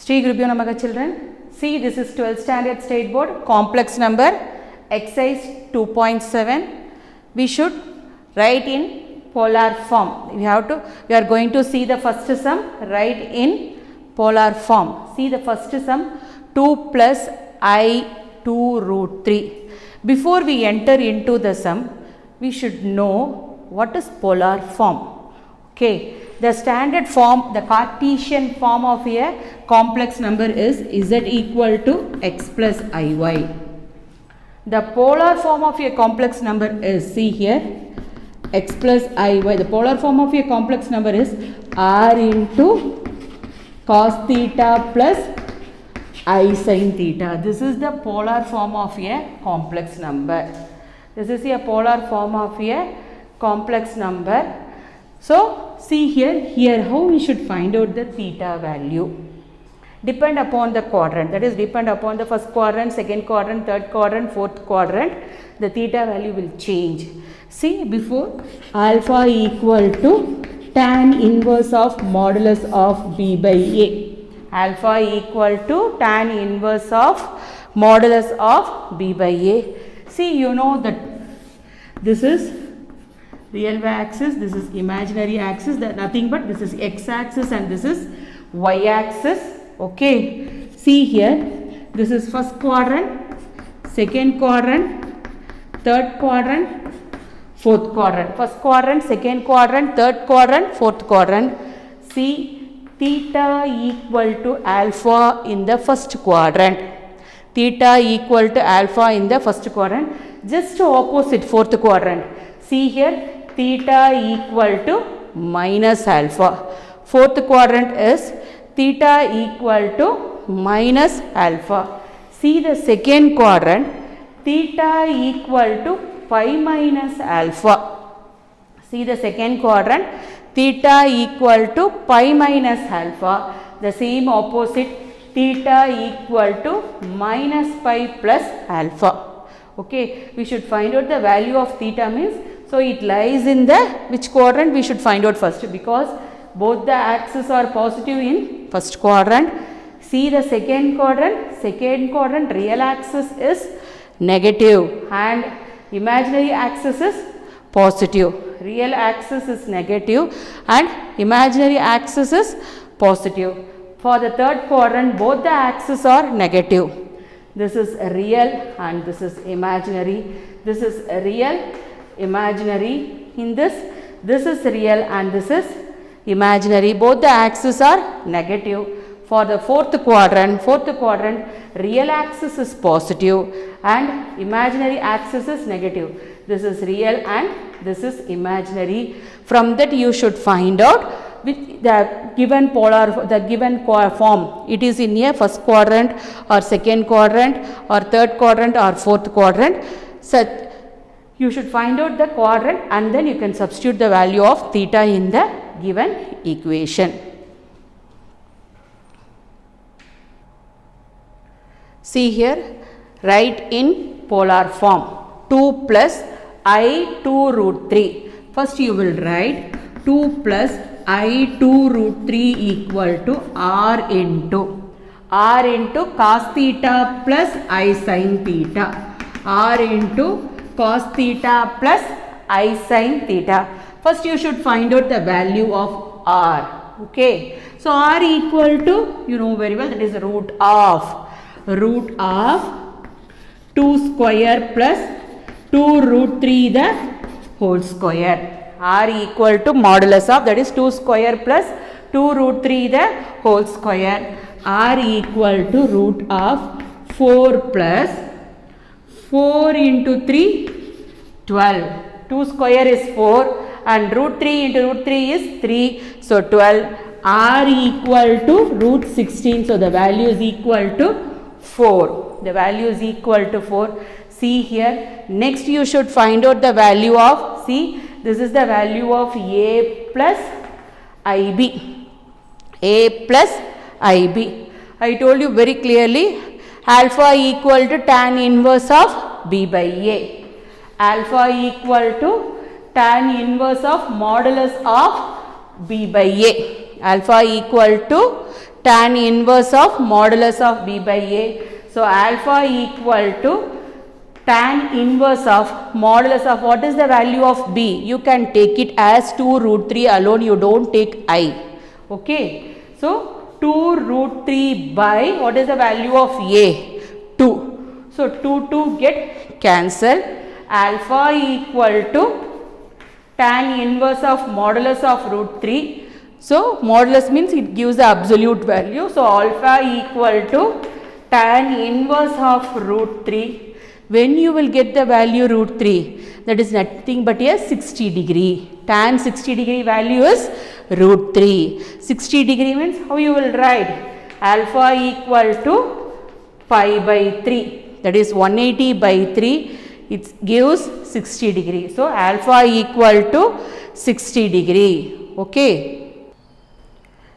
Sri Gurubhyo Namaha children. See, this is 12th standard state board complex number exercise 2.7. We should write in polar form. We are going to see the first sum, write in polar form. See the first sum, 2 plus I 2 root 3. Before we enter into the sum, we should know what is polar form. Okay, the standard form, the Cartesian form of a complex number is z equal to x plus iy. The polar form of a complex number is, see here, x plus iy. The polar form of a complex number is r into cos theta plus I sin theta. This is the polar form of a complex number. This is a polar form of a complex number. So, see here how we should find out the theta value. Depend upon the quadrant, that is depend upon the first quadrant, second quadrant, third quadrant, fourth quadrant, the theta value will change. See, before alpha equal to tan inverse of modulus of b by a. Alpha equal to tan inverse of modulus of b by a. See, you know that this is real axis, this is imaginary axis, that nothing but this is x axis and this is y axis. Okay, see here, this is first quadrant, second quadrant, third quadrant, fourth quadrant. First quadrant, second quadrant, third quadrant, fourth quadrant. See, theta equal to alpha in the first quadrant. Theta equal to alpha in the first quadrant. Just opposite fourth quadrant. See here, theta equal to minus alpha. Fourth quadrant is theta equal to minus alpha. See the second quadrant, theta equal to pi minus alpha. See the second quadrant, theta equal to pi minus alpha. The same opposite, theta equal to minus pi plus alpha. Okay, we should find out the value of theta means, so it lies in the which quadrant we should find out first, because both the axes are positive in first quadrant. See the second quadrant real axis is negative and imaginary axis is positive. Real axis is negative and imaginary axis is positive. For the third quadrant, both the axes are negative. This is real and this is imaginary. This is real, imaginary. In this is real and this is imaginary. Both the axes are negative. For the fourth quadrant, real axis is positive and imaginary axis is negative. This is real and this is imaginary. From that you should find out with the given form, it is in a first quadrant or second quadrant or third quadrant or fourth quadrant. So you should find out the quadrant and then you can substitute the value of theta in the given equation. See here, write in polar form, 2 plus I 2 root 3. First you will write 2 plus I 2 root 3 equal to r into cos theta plus I sin theta. R into cos theta plus I sin theta. First you should find out the value of r. Okay. So r equal to, you know very well, that is root of 2 square plus 2 root 3 the whole square. R equal to modulus of, that is 2 square plus 2 root 3 the whole square. R equal to root of 4 plus 4 into 3, 12. 2 square is 4 and root 3 into root 3 is 3. So 12. R equal to root 16. So the value is equal to 4. The value is equal to 4. See here. Next you should find out the value of, see, this is the value of a plus ib. A plus ib. I told you very clearly, alpha equal to tan inverse of b by a. Alpha equal to tan inverse of modulus of b by a. Alpha equal to tan inverse of modulus of b by a. So alpha equal to tan inverse of modulus of what is the value of b? You can take it as 2 root 3 alone, you don't take I. Okay. So 2 root 3 by what is the value of a? 2. So 2 get cancelled. Alpha equal to tan inverse of modulus of root 3. So modulus means it gives the absolute value. So alpha equal to tan inverse of root 3. When you will get the value root 3, that is nothing but a 60 degree. Tan 60 degree value is root 3. 60 degree means how you will write? Alpha equal to pi by 3. That is 180 by 3. It gives 60 degree. So alpha equal to 60 degree. Okay.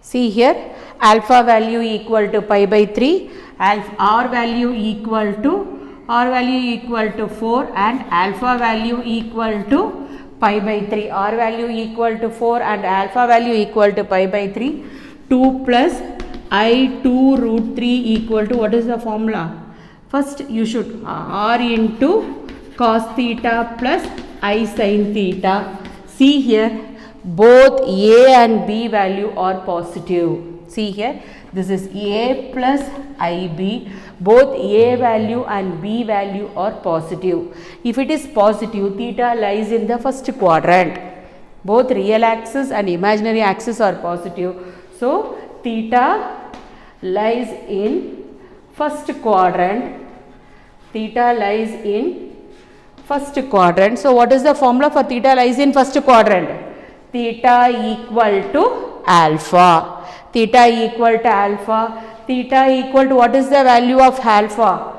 See here, alpha value equal to pi by 3, R value equal to 4 and alpha value equal to pi by 3. R value equal to 4 and alpha value equal to pi by 3. 2 plus I 2 root 3 equal to what is the formula? First you should R into cos theta plus I sin theta. See here, both A and B value are positive. See here, this is A plus IB. Both A value and B value are positive. If it is positive, theta lies in the first quadrant. Both real axis and imaginary axis are positive. So theta lies in first quadrant. Theta lies in first quadrant. So what is the formula for theta lies in first quadrant? Theta equal to alpha. Theta equal to alpha. Theta equal to what is the value of alpha?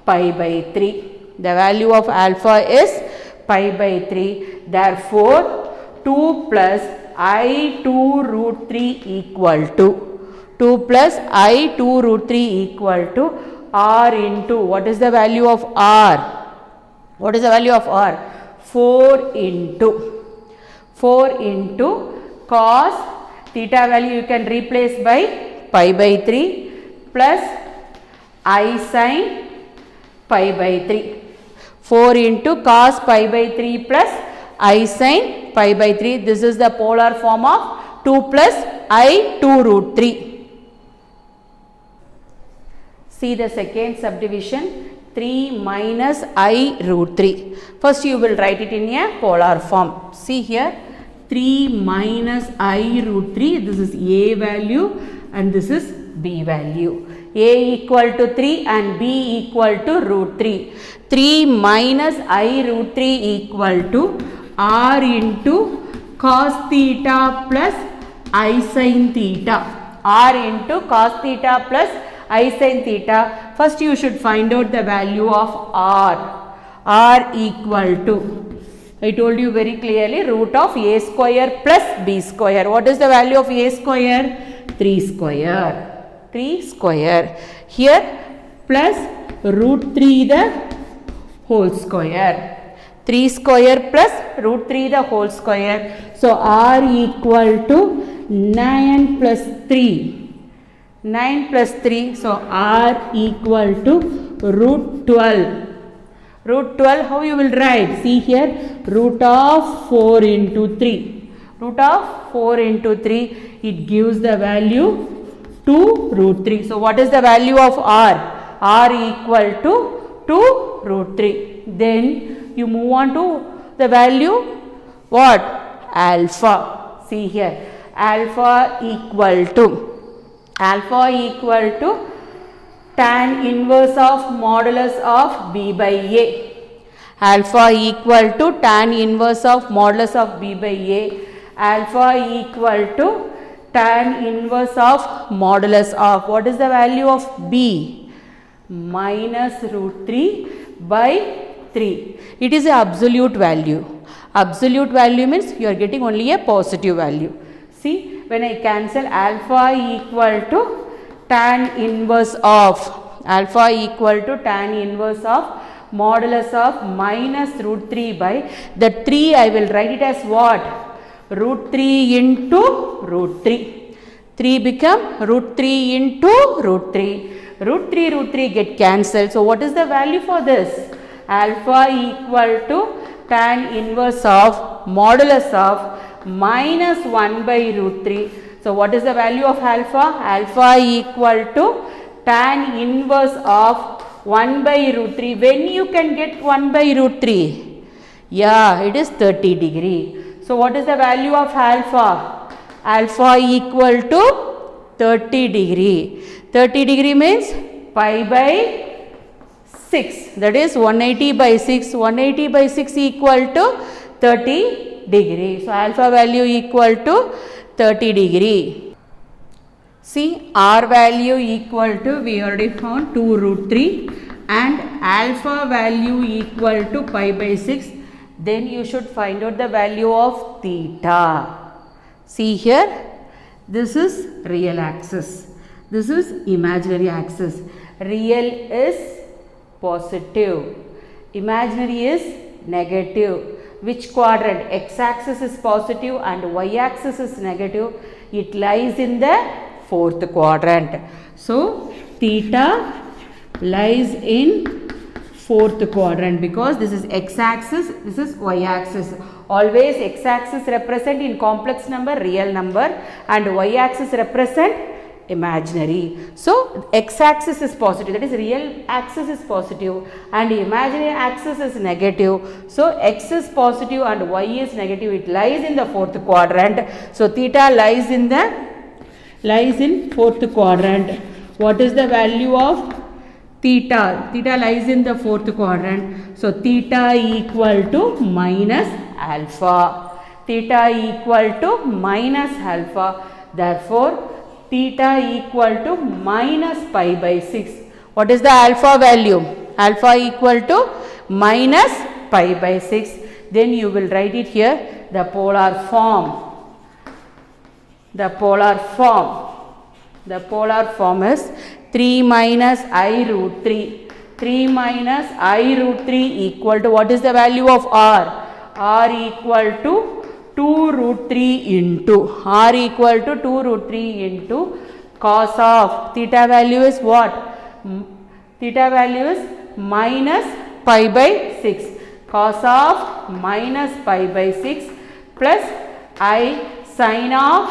Pi by 3. The value of alpha is pi by 3. Therefore, 2 plus I 2 root 3 equal to 2 plus I 2 root 3 equal to R into what is the value of R? What is the value of R? 4 into cos theta value you can replace by pi by 3 plus I sin pi by 3. 4 into cos pi by 3 plus I sin pi by 3. This is the polar form of 2 plus I 2 root 3. See the second subdivision, 3 minus I root 3. First you will write it in a polar form. See here, 3 minus I root 3, this is A value and this is B value. A equal to 3 and B equal to root 3. 3 minus I root 3 equal to R into cos theta plus I sin theta. R into cos theta plus I sin theta. First you should find out the value of R. R equal to, I told you very clearly, root of A square plus B square. What is the value of A square? 3 square. 3 square. Here plus root 3 the whole square. 3 square plus root 3 the whole square. So R equal to 9 plus 3. 9 plus 3. So R equal to root 12. Root 12, how you will write? See here, root of 4 into 3. Root of 4 into 3, it gives the value 2 root 3. So what is the value of R? R equal to 2 root 3. Then you move on to the value, what? Alpha. See here, alpha equal to tan inverse of modulus of B by A. Alpha equal to tan inverse of modulus of B by A. Alpha equal to tan inverse of modulus of, what is the value of B? Minus root 3 by 3. It is an absolute value. Absolute value means you are getting only a positive value. See, when I cancel alpha equal to tan inverse of modulus of minus root 3 by the 3, I will write it as what? Root 3 into root 3. 3 become root 3 into root 3. Root 3 get cancelled. So what is the value for this? Alpha equal to tan inverse of modulus of minus 1 by root 3. So what is the value of alpha? Alpha equal to tan inverse of 1 by root 3. When you can get 1 by root 3? Yeah, it is 30 degree. So what is the value of alpha? Alpha equal to 30 degree. 30 degree means pi by 6. That is 180 by 6. 180 by 6 equal to 30 degree. So alpha value equal to 30 degree. See, R value equal to, we already found 2 root 3 and alpha value equal to pi by 6. Then you should find out the value of theta. See here, this is real axis. This is imaginary axis. Real is positive. Imaginary is negative. Which quadrant? X axis is positive and y axis is negative. It lies in the fourth quadrant. So, theta lies in fourth quadrant because this is x axis, this is y axis. Always x axis represent in complex number real number and y axis represent imaginary. So x axis is positive, that is real axis is positive and imaginary axis is negative. So x is positive and y is negative. It lies in the fourth quadrant. So theta lies in fourth quadrant. What is the value of theta? Theta lies in the fourth quadrant. So theta equal to minus alpha. Theta equal to minus alpha. Therefore theta equal to minus pi by 6. What is the alpha value? Alpha equal to minus pi by 6. Then you will write it here, the polar form. The polar form is 3 minus I root 3. 3 minus I root 3 equal to, what is the value of R? R equal to 2 root 3 into, R equal to 2 root 3 into cos of, theta value is what? Theta value is minus pi by 6. Cos of minus pi by 6 plus I sin of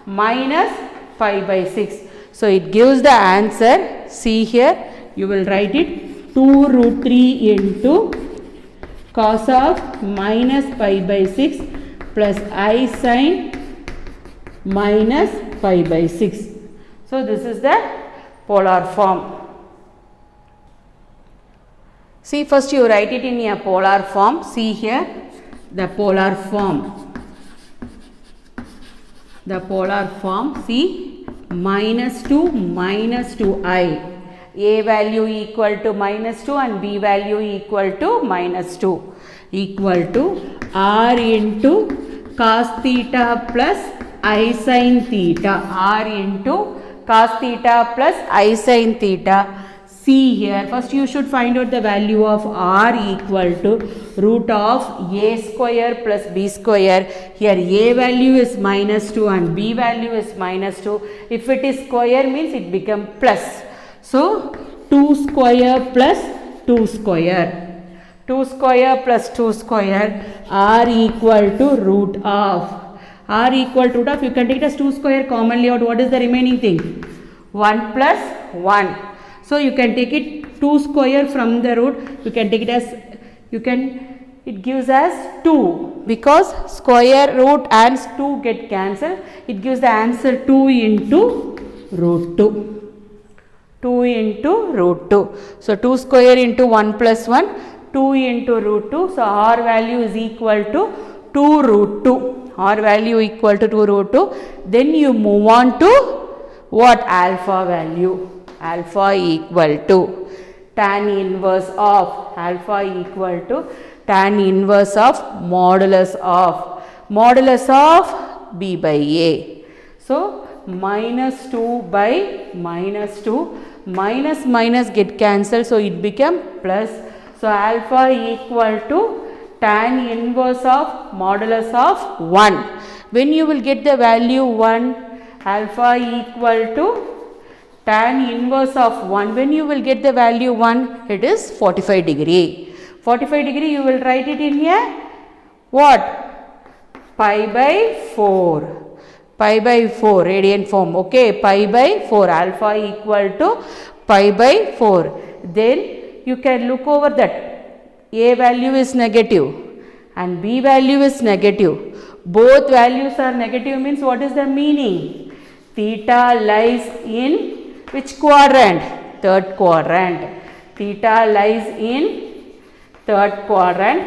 minus pi by 6. So it gives the answer. See here, you will write it 2 root 3 into cos of minus pi by 6 plus I sin minus pi by 6. So this is the polar form. See, first you write it in a polar form. See here, the polar form. The polar form, see, minus 2I. A value equal to minus 2 and B value equal to minus 2 equal to R into cos theta plus I sin theta. R into cos theta plus I sin theta. See here, first you should find out the value of R equal to root of A square plus B square. Here A value is minus 2 and B value is minus 2. If it is square means it become plus. So 2 square plus 2 square. 2 square plus 2 square, R equal to root of. R equal to root of, you can take it as 2 square commonly out. What is the remaining thing? 1 plus 1. So you can take it 2 square from the root. You can take it as, it gives us 2 because square root and 2 get cancelled. It gives the answer 2 into root 2. 2 into root 2. So 2 square into 1 plus 1. 2 into root 2. So R value is equal to 2 root 2. R value equal to 2 root 2. Then you move on to what? Alpha value. Alpha equal to tan inverse of, alpha equal to tan inverse of modulus of B by A. So minus 2 by minus 2, minus get cancelled, so it become plus. So alpha equal to tan inverse of modulus of 1. When you will get the value 1, alpha equal to tan inverse of 1. When you will get the value 1, it is 45 degree. 45 degree you will write it in here. What? Pi by 4. Pi by 4 radian form. Okay, pi by 4. Alpha equal to pi by 4. Then you can look over that. A value is negative and B value is negative. Both values are negative means what is the meaning? Theta lies in which quadrant? Third quadrant. Theta lies in third quadrant.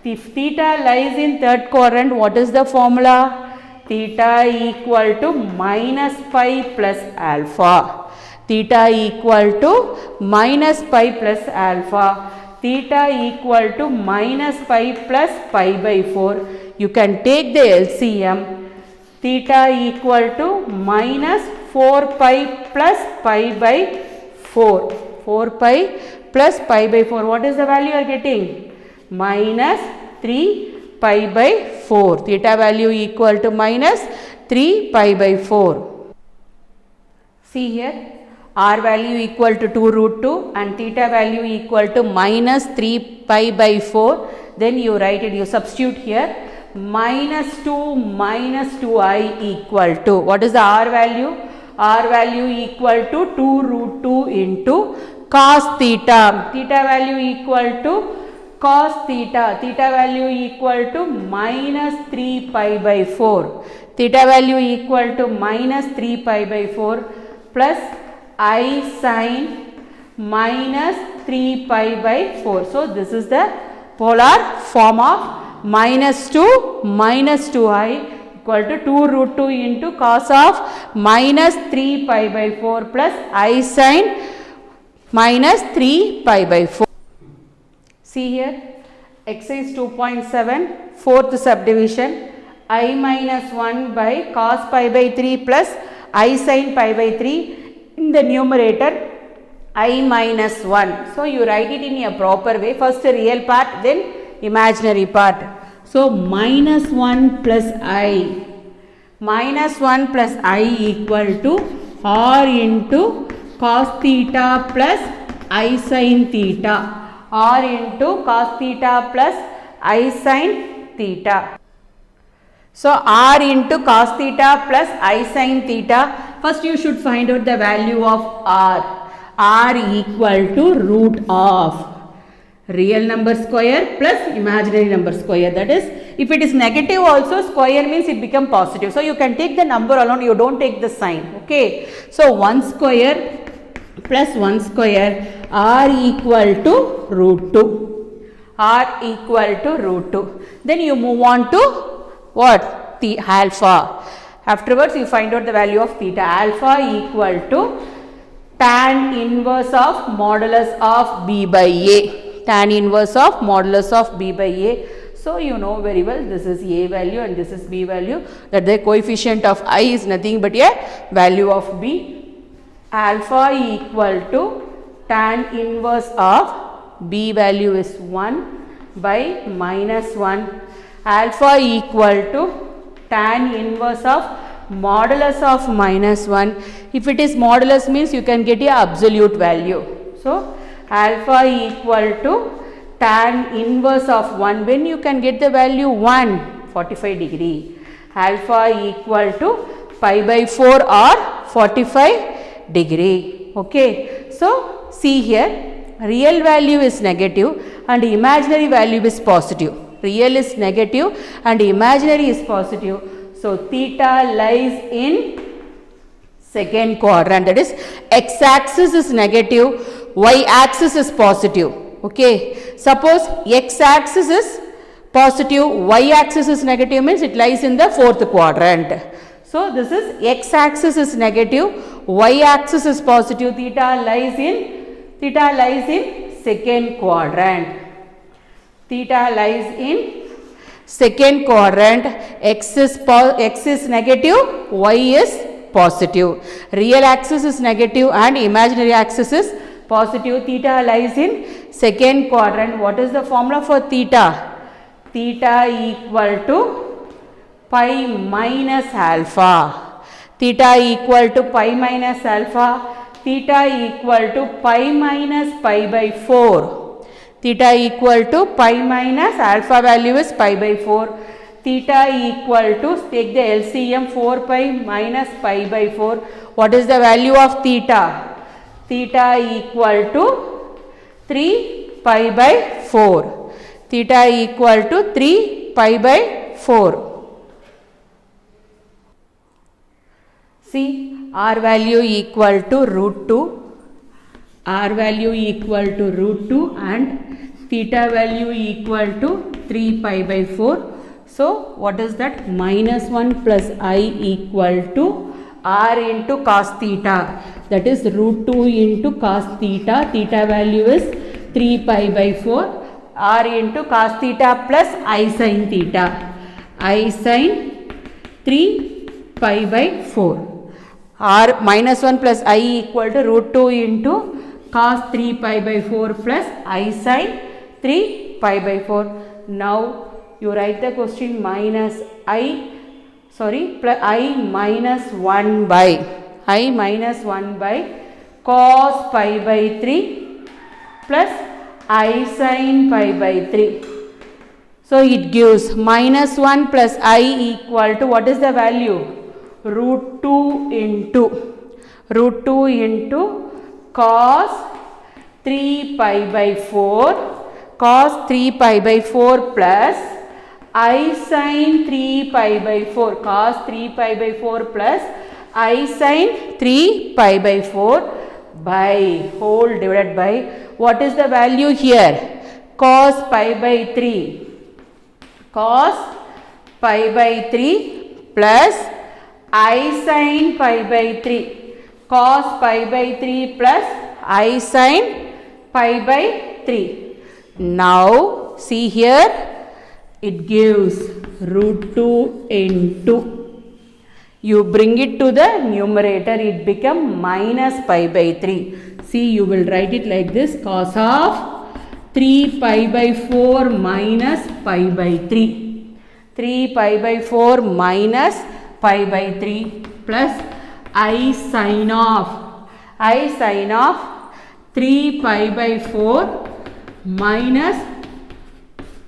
If theta lies in third quadrant, what is the formula? Theta equal to minus pi plus alpha. Theta equal to minus pi plus alpha. Theta equal to minus pi plus pi by 4. You can take the LCM. Theta equal to minus 4 pi plus pi by 4. 4 pi plus pi by 4. What is the value you are getting? Minus 3 pi by 4. Theta value equal to minus 3 pi by 4. See here. R value equal to 2 root 2 and theta value equal to minus 3 pi by 4. Then you write it, you substitute here. Minus 2 minus 2i equal to, what is the R value? R value equal to 2 root 2 into cos theta. Theta value equal to cos theta. Theta value equal to minus 3 pi by 4. Theta value equal to minus 3 pi by 4 plus I sin minus 3 pi by 4. So, this is the polar form of minus 2 minus 2i equal to 2 root 2 into cos of minus 3 pi by 4 plus I sin minus 3 pi by 4. See here, exercise 2.7, fourth subdivision, I minus 1 by cos pi by 3 plus I sin pi by 3. In the numerator, I minus 1. So, you write it in a proper way. First the real part, then imaginary part. So, minus 1 plus I. Minus 1 plus I equal to R into cos theta plus I sin theta. R into cos theta plus I sin theta. So, R into cos theta plus I sin theta. First you should find out the value of R. R equal to root of real number square plus imaginary number square. That is, if it is negative also, square means it become positive. So, you can take the number alone, you don't take the sign. Okay. So, 1 square plus 1 square, R equal to root 2. R equal to root 2. Then you move on to what? The alpha. Afterwards, you find out the value of theta. Alpha equal to tan inverse of modulus of b by a. Tan inverse of modulus of b by a. So, you know very well this is a value and this is b value, that the coefficient of I is nothing but a value of b. Alpha equal to tan inverse of b value is 1 by minus 1. Alpha equal to tan inverse of modulus of minus 1. If it is modulus means you can get a absolute value. So, alpha equal to tan inverse of 1. When you can get the value 1, 45 degree. Alpha equal to pi by 4 or 45 degree. Okay. So, see here, real value is negative and imaginary value is positive. Real is negative and imaginary is positive. So, theta lies in second quadrant, that is x axis is negative, y axis is positive. Okay. Suppose x axis is positive, y axis is negative means it lies in the fourth quadrant. So, this is x axis is negative, y axis is positive, theta lies in second quadrant. Theta lies in second quadrant, x is negative, y is positive. Real axis is negative and imaginary axis is positive. Theta lies in second quadrant. What is the formula for theta? Theta equal to pi minus alpha. theta equal to pi minus alpha, theta equal to pi minus pi by 4, theta equal to pi minus alpha value is pi by 4, theta equal to, take the LCM, 4 pi minus pi by 4, what is the value of theta? Theta equal to 3 pi by 4, theta equal to 3 pi by 4. See, r value equal to root 2, r value equal to root 2 and theta value equal to 3 pi by 4. So, what is that? Minus 1 plus I equal to r into cos theta, that is root 2 into cos theta, theta value is 3 pi by 4, r into cos theta plus I sin theta, I sin 3 pi by 4. R minus 1 plus I equal to root 2 into cos 3 pi by 4 plus I sin 3 pi by 4. Now you write the question minus plus I minus 1 by cos pi by 3 plus I sin pi by 3. So it gives minus 1 plus I equal to, what is the value? Root 2 into cos 3 pi by 4, cos 3 pi by 4 plus I sin 3 pi by 4, cos 3 pi by 4 plus I sin 3 pi by 4 by whole divided by, what is the value here? Cos pi by 3, cos pi by 3 plus I sin pi by 3, cos pi by 3 plus I sin pi by 3. Now see here, it gives root 2 into, you bring it to the numerator, it become minus pi by 3. See, you will write it like this, cos of 3 pi by 4 minus pi by 3, 3 pi by 4 minus pi by 3 plus I sin of 3 pi by 4 minus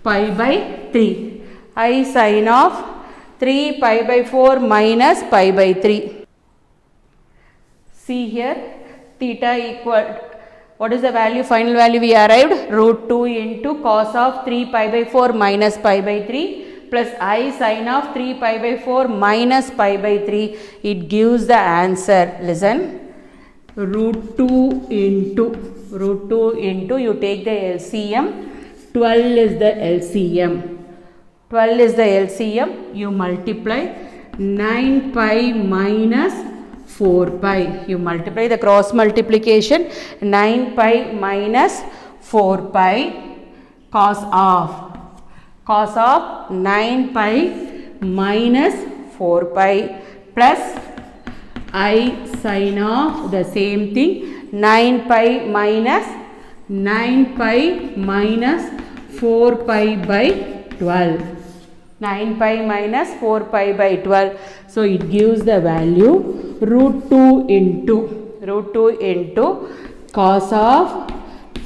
pi by 3, I sin of 3 pi by 4 minus pi by 3. See here, theta equal, what is the value, final value we arrived? Root 2 into cos of 3 pi by 4 minus pi by 3 plus I sin of 3 pi by 4 minus pi by 3. It gives the answer, listen, root 2 into, you take the LCM, 12 is the LCM, 12 is the LCM, you multiply 9 pi minus 4 pi, you multiply the cross multiplication, 9 pi minus 4 pi cos of 9 pi minus 4 pi plus I sin of the same thing, 9 pi minus 4 pi by 12, 9 pi minus 4 pi by 12. So it gives the value root 2 into cos of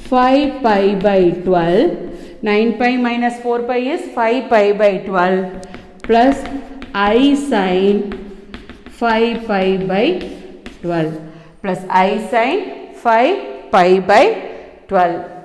5 pi by 12, 9 pi minus 4 pi is 5 pi by 12 plus I sin 5 pi by 12 plus I sin 5 pi by 12.